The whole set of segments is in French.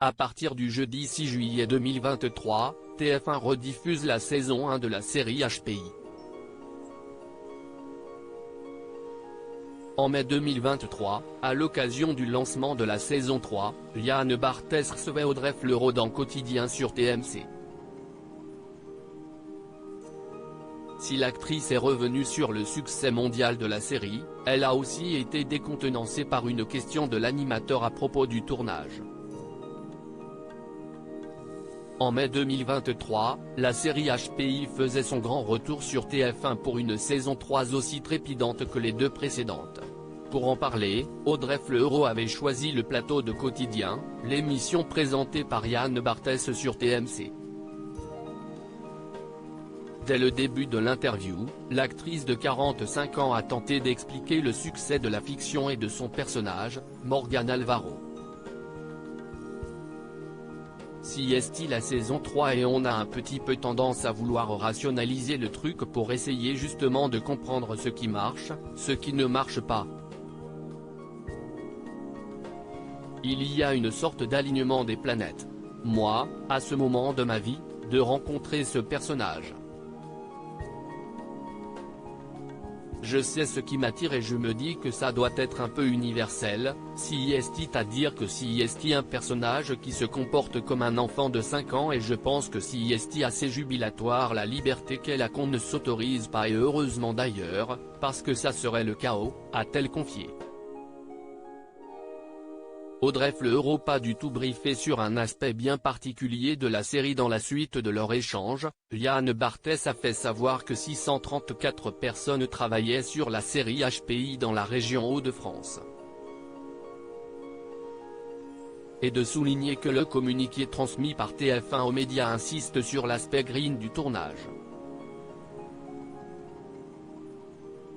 À partir du jeudi 6 juillet 2023, TF1 rediffuse la saison 1 de la série HPI. En mai 2023, à l'occasion du lancement de la saison 3, Yann Barthès recevait Audrey Fleurot dans Quotidien sur TMC. Si l'actrice est revenue sur le succès mondial de la série, elle a aussi été décontenancée par une question de l'animateur à propos du tournage. En mai 2023, la série HPI faisait son grand retour sur TF1 pour une saison 3 aussi trépidante que les deux précédentes. Pour en parler, Audrey Fleurot avait choisi le plateau de Quotidien, l'émission présentée par Yann Barthès sur TMC. Dès le début de l'interview, l'actrice de 45 ans a tenté d'expliquer le succès de la fiction et de son personnage, Morgane Alvaro. Si est la saison 3 et on a un petit peu tendance à vouloir rationaliser le truc pour essayer justement de comprendre ce qui marche, ce qui ne marche pas. Il y a une sorte d'alignement des planètes. Moi, à ce moment de ma vie, de rencontrer ce personnage. Je sais ce qui m'attire et je me dis que ça doit être un peu universel, si est à dire que si est un personnage qui se comporte comme un enfant de 5 ans et je pense que si est assez jubilatoire la liberté qu'elle a qu'on ne s'autorise pas et heureusement d'ailleurs, parce que ça serait le chaos, a-t-elle confié. Audrey Fleurot pas du tout briefée sur un aspect bien particulier de la série. Dans la suite de leur échange, Yann Barthès a fait savoir que 634 personnes travaillaient sur la série HPI dans la région Hauts-de-France. Et de souligner que le communiqué transmis par TF1 aux médias insiste sur l'aspect green du tournage.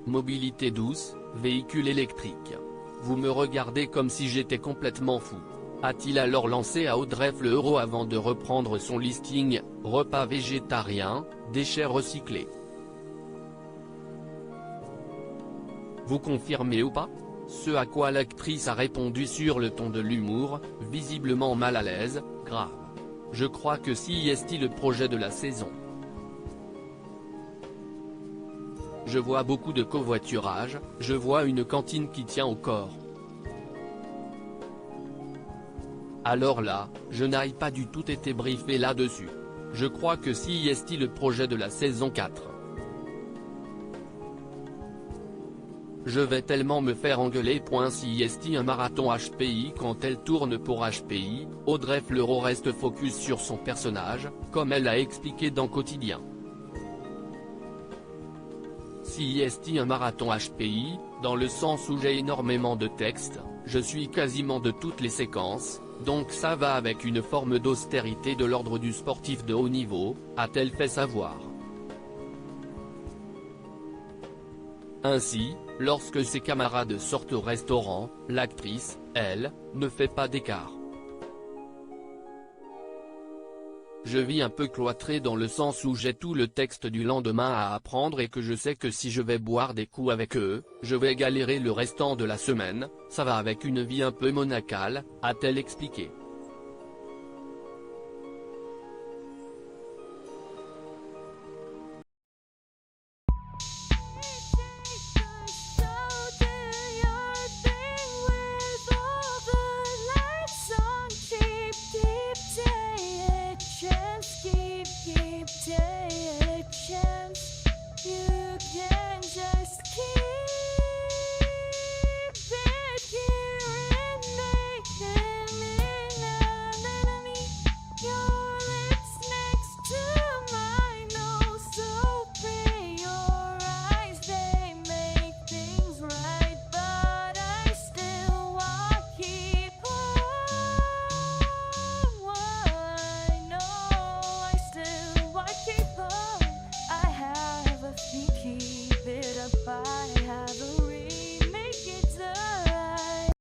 Mobilité douce, véhicule électrique. Vous me regardez comme si j'étais complètement fou. A-t-il alors lancé à Audrey Fleurot avant de reprendre son listing, repas végétariens, déchets recyclés. Vous confirmez ou pas? Ce à quoi l'actrice a répondu sur le ton de l'humour, visiblement mal à l'aise, grave. Je crois que si est le projet de la saison. Je vois beaucoup de covoiturage, je vois une cantine qui tient au corps. Alors là, je n'ai pas du tout été briefé là-dessus. Je crois que si est le projet de la saison 4. Je vais tellement me faire engueuler. Si est un marathon HPI quand elle tourne pour HPI, Audrey Fleurot reste focus sur son personnage, comme elle a expliqué dans Quotidien. Si est un marathon HPI, dans le sens où j'ai énormément de textes, je suis quasiment de toutes les séquences, donc ça va avec une forme d'austérité de l'ordre du sportif de haut niveau, a-t-elle fait savoir. Ainsi, lorsque ses camarades sortent au restaurant, l'actrice, elle, ne fait pas d'écart. Je vis un peu cloîtré dans le sens où j'ai tout le texte du lendemain à apprendre et que je sais que si je vais boire des coups avec eux, je vais galérer le restant de la semaine, ça va avec une vie un peu monacale, a-t-elle expliqué.